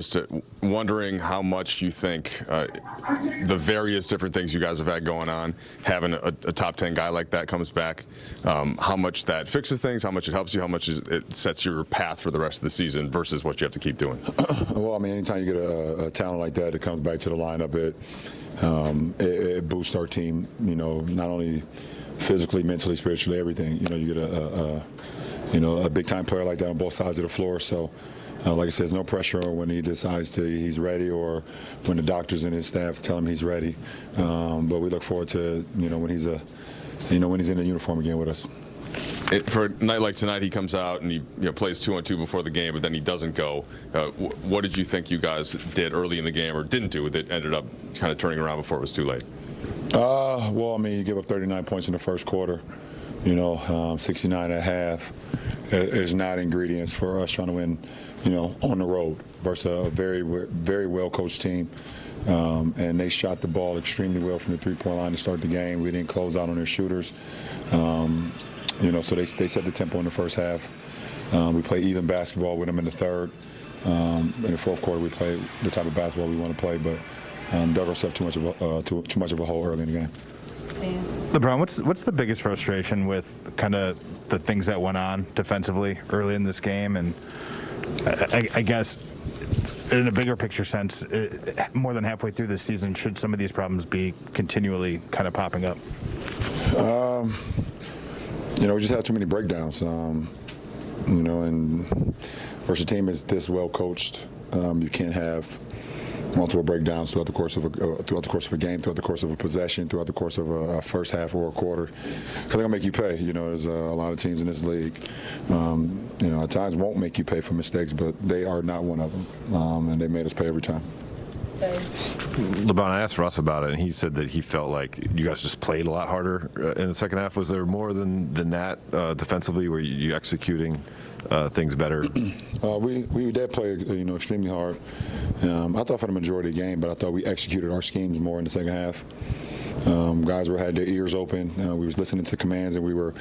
Just wondering how much you think the various different things you guys have had going on, having a top 10 guy like that comes back, how much that fixes things, how much it helps you, how much it sets your path for the rest of the season versus what you have to keep doing. Well, I mean, anytime you get a talent like that that comes back to the lineup, it boosts our team, you know, not only physically, mentally, spiritually, everything. You know, you get a big-time player like that on both sides of the floor, so like I said, there's no pressure when he decides he's ready, or when the doctors and his staff tell him he's ready. But we look forward to when he's in the uniform again with us. For a night like tonight, he comes out and he plays 2-on-2 before the game, but then he doesn't go. What did you think you guys did early in the game, or didn't do, that ended up kind of turning around before it was too late? Well, I mean, you give up 39 points in the first quarter. 69 at half is not ingredients for us trying to win, on the road versus a very, very well-coached team. And they shot the ball extremely well from the three-point line to start the game. We didn't close out on their shooters. So they set the tempo in the first half. We played even basketball with them in the third. In the fourth quarter, we played the type of basketball we want to play, but dug ourselves too much of a hole early in the game. LeBron, what's the biggest frustration with kind of the things that went on defensively early in this game? And I guess in a bigger picture sense, more than halfway through this season, should some of these problems be continually kind of popping up? We just had too many breakdowns. And versus a team is this well coached, you can't have multiple breakdowns throughout the course of a game, throughout the course of a possession, throughout the course of a first half or a quarter, because they're gonna make you pay. There's a lot of teams in this league, at times won't make you pay for mistakes, but they are not one of them, and they made us pay every time. LeBron, I asked Russ about it, and he said that he felt like you guys just played a lot harder in the second half. Was there more than that defensively? Were you executing things better? We did play, extremely hard. I thought for the majority of the game, but I thought we executed our schemes more in the second half. Guys had their ears open. We was listening to commands, and we were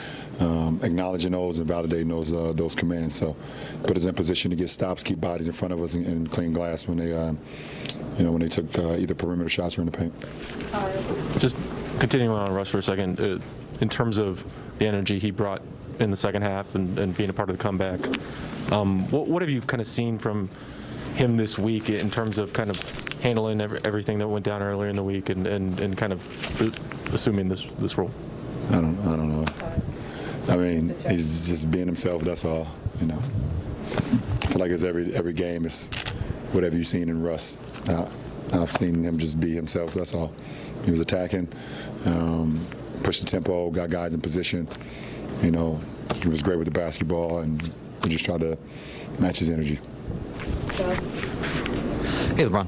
acknowledging those and validating those commands. So, put us in position to get stops, keep bodies in front of us, and clean glass when they took either perimeter shots or in the paint. Just continuing on Russ for a second, in terms of the energy he brought in the second half and being a part of the comeback, what have you kind of seen from him this week in terms of kind of handling everything that went down earlier in the week and kind of assuming this role? I don't know. I mean, he's just being himself. That's all. I feel like it's every game is whatever you've seen in Russ. I've seen him just be himself. That's all. He was attacking, pushed the tempo, got guys in position. He was great with the basketball, and we just tried to match his energy. Hey, LeBron.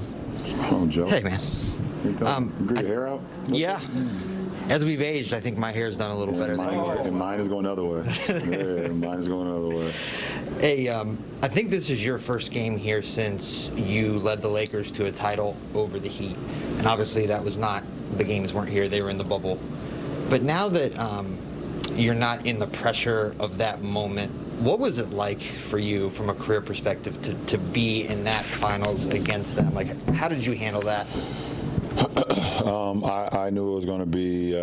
Oh, Joe. Hey, man. You grew your hair out? Yeah. As we've aged, I think my hair's done a little better than yours. And mine is going the other way. Mine is going the other way. Hey, I think this is your first game here since you led the Lakers to a title over the Heat. And obviously that was not, the games weren't here, they were in the bubble. But now that you're not in the pressure of that moment, what was it like for you from a career perspective to be in that finals against them? Like, how did you handle that? I knew it was going to be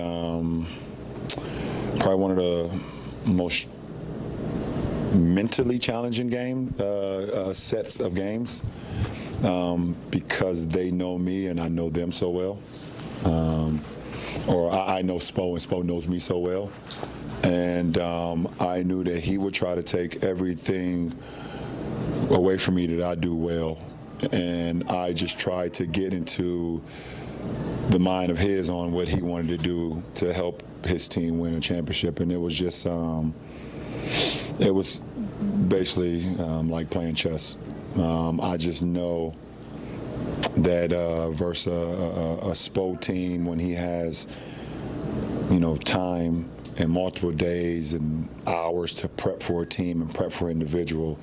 probably one of the most mentally challenging sets of games because they know me and I know them so well. Or I know Spo and Spo knows me so well. And I knew that he would try to take everything away from me that I do well. And I just tried to get into the mind of his on what he wanted to do to help his team win a championship. And it was just, it was basically like playing chess. I just know that versus a Spo team, when he has, time and multiple days and hours to prep for a team and prep for an individual,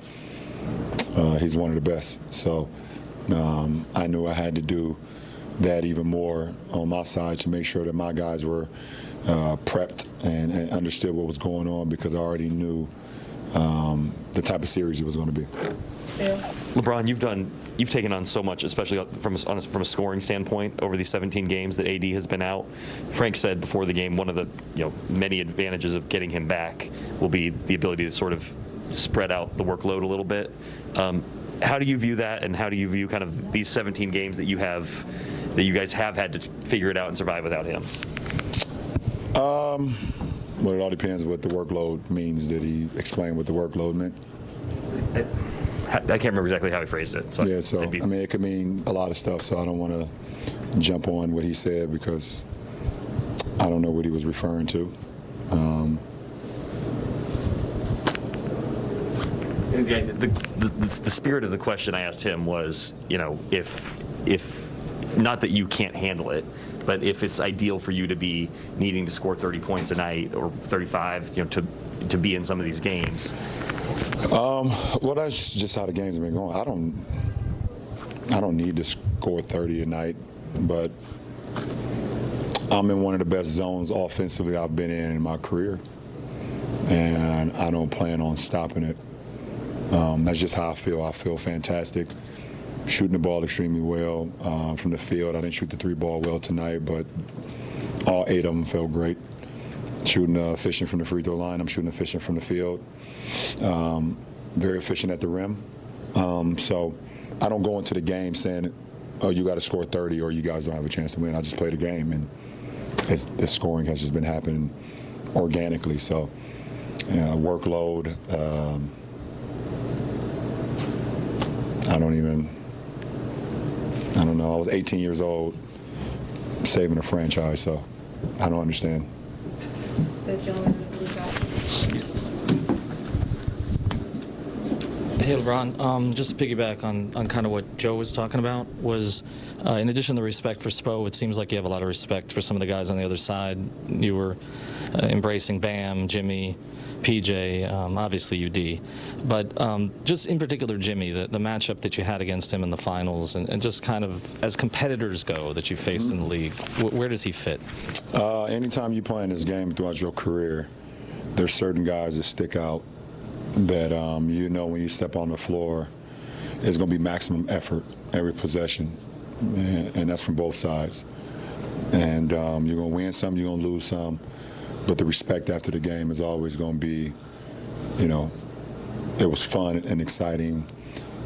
he's one of the best. So I knew I had to do that even more on my side to make sure that my guys were prepped and understood what was going on, because I already knew the type of series it was going to be. Bill? LeBron, you've taken on so much, especially from a scoring standpoint over these 17 games that AD has been out. Frank said before the game one of the many advantages of getting him back will be the ability to sort of spread out the workload a little bit. How do you view that, and how do you view kind of these 17 games that you guys have had to figure it out and survive without him? Well, it all depends what the workload means. Did he explain what the workload meant? I can't remember exactly how he phrased it. So Yeah, so, I mean, it could mean a lot of stuff, so I don't want to jump on what he said because I don't know what he was referring to. The spirit of the question I asked him was, if not that you can't handle it, but if it's ideal for you to be needing to score 30 points a night or 35, to be in some of these games. Well, that's just how the games have been going. I don't need to score 30 a night, but I'm in one of the best zones offensively I've been in my career, and I don't plan on stopping it. That's just how I feel. I feel fantastic, shooting the ball extremely well from the field. I didn't shoot the 3-ball well tonight, but all 8 of them felt great. Shooting efficient from the free throw line. I'm shooting efficient from the field. Very efficient at the rim. So I don't go into the game saying, oh, you got to score 30 or you guys don't have a chance to win. I just play the game, and the scoring has just been happening organically. So workload, I don't know. I was 18 years old saving a franchise, so I don't understand. The gentleman in the blue jacket. Hey, LeBron, just to piggyback on kind of what Joe was talking about was, in addition to the respect for Spo, it seems like you have a lot of respect for some of the guys on the other side. You were embracing Bam, Jimmy, PJ, obviously UD. But just in particular Jimmy, the matchup that you had against him in the finals, and just kind of as competitors go that you faced in the league, where does he fit? Anytime you play in this game throughout your career, there's certain guys that stick out that when you step on the floor, it's going to be maximum effort every possession, and that's from both sides. And you're going to win some, you're going to lose some, but the respect after the game is always going to be, it was fun and exciting,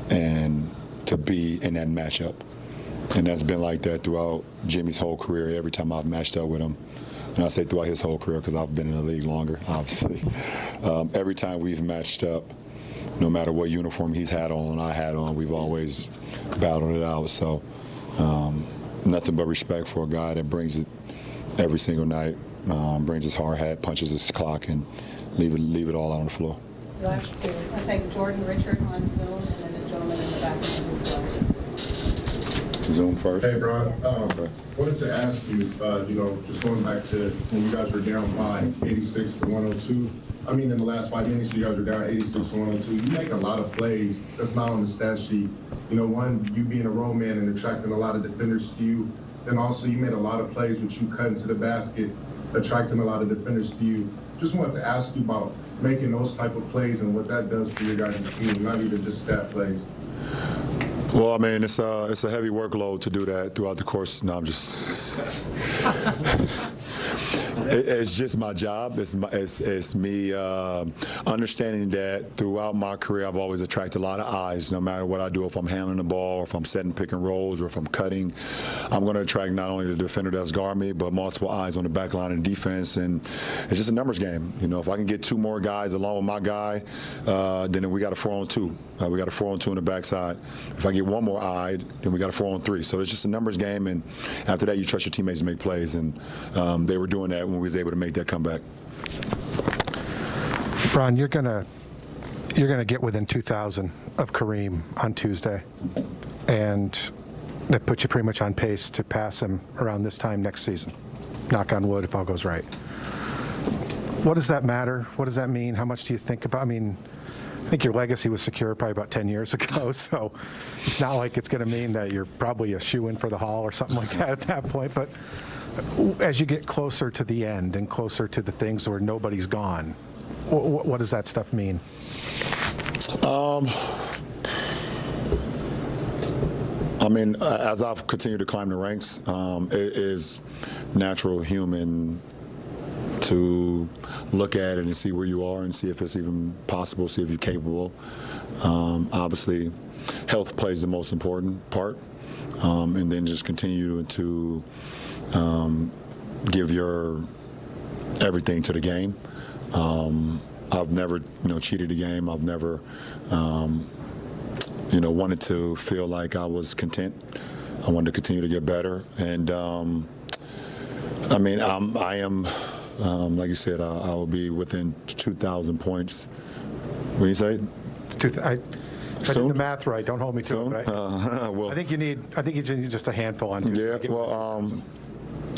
and to be in that matchup. And that's been like that throughout Jimmy's whole career, every time I've matched up with him. And I say throughout his whole career because I've been in the league longer, obviously. Every time we've matched up, no matter what uniform he's had on and I had on, we've always battled it out. So nothing but respect for a guy that brings it every single night, brings his hard hat, punches his clock, and leave it all out on the floor. Last two. I'll take Jordan Richard on Zoom, and then the gentleman in the back of the Zoom. Zoom first. Hey, bro. Wanted to ask you, just going back to when you guys were down by 86 to 102. I mean, in the last 5 minutes, you guys were down 86 to 102. You make a lot of plays. That's not on the stat sheet. One, you being a road man and attracting a lot of defenders to you. Then also, you made a lot of plays with you cutting to the basket, attracting a lot of defenders to you. Just wanted to ask you about making those type of plays and what that does for your guys' team, not even just stat plays. Well, I mean, it's a heavy workload to do that throughout the course. No, I'm just. It's just my job. It's me understanding that throughout my career, I've always attracted a lot of eyes. No matter what I do, if I'm handling the ball, or if I'm setting pick and rolls, or if I'm cutting, I'm going to attract not only the defender that's guard me, but multiple eyes on the back line of defense. And it's just a numbers game. If I can get 2 more guys along with my guy, then we got a 4-on-2. We got a 4-on-2 on the backside. If I get 1 more eye, then we got a 4-on-3. So it's just a numbers game, and after that, you trust your teammates to make plays, and they were doing that when we was able to make that comeback. Bron, you're gonna get within 2,000 of Kareem on Tuesday, and that puts you pretty much on pace to pass him around this time next season. Knock on wood, if all goes right. What does that matter? What does that mean? How much do you think about? I mean, I think your legacy was secure probably about 10 years ago, so it's not like it's going to mean that you're probably a shoe-in for the Hall or something like that at that point. But as you get closer to the end and closer to the things where nobody's gone, what does that stuff mean? I mean, as I've continued to climb the ranks, it is natural human to look at it and see where you are and see if it's even possible, see if you're capable. Obviously, health plays the most important part, and then just continue to give your everything to the game. I've never, cheated the game. I've never, wanted to feel like I was content. I wanted to continue to get better, and I mean, I am. Like you said, I will be within 2,000 points. What do you say? I did the math right. Don't hold me to it. Right? Well, I think you need just a handful on Tuesday. yeah. Well,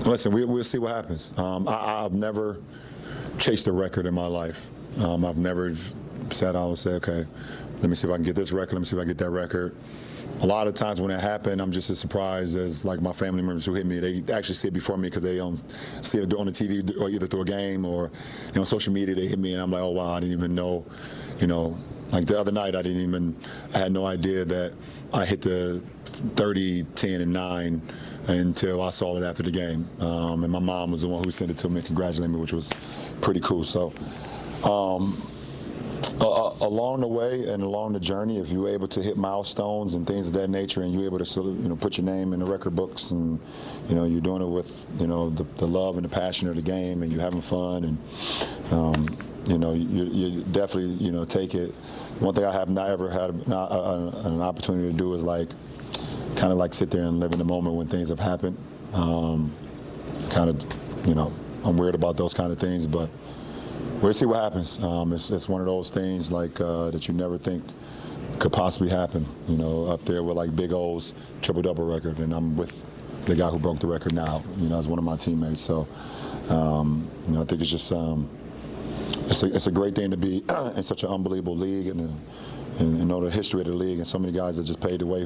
listen, we'll see what happens. I've never chased a record in my life. I've never sat down and said, okay, let me see if I can get this record. Let me see if I can get that record. A lot of times when it happened, I'm just as surprised as like my family members who hit me. They actually see it before me because they see it on the TV or either through a game or social media. They hit me and I'm like, oh wow, I didn't even know. Like the other night, I had no idea that I hit the 30, 10, and 9 until I saw it after the game. And my mom was the one who sent it to me and congratulated me, which was pretty cool. So. Along the way and along the journey, if you're able to hit milestones and things of that nature, and you're able to put your name in the record books, and you're doing it with the love and the passion of the game, and you're having fun, and you definitely take it. One thing I have not ever had an opportunity to do is kind of sit there and live in the moment when things have happened. Kind of, I'm weird about those kind of things, but. We'll see what happens. It's one of those things that you never think could possibly happen. Up there with Big O's triple-double record, and I'm with the guy who broke the record now. As one of my teammates. So, I think it's just it's a great thing to be in such an unbelievable league, and the history of the league, and so many guys that just paved the way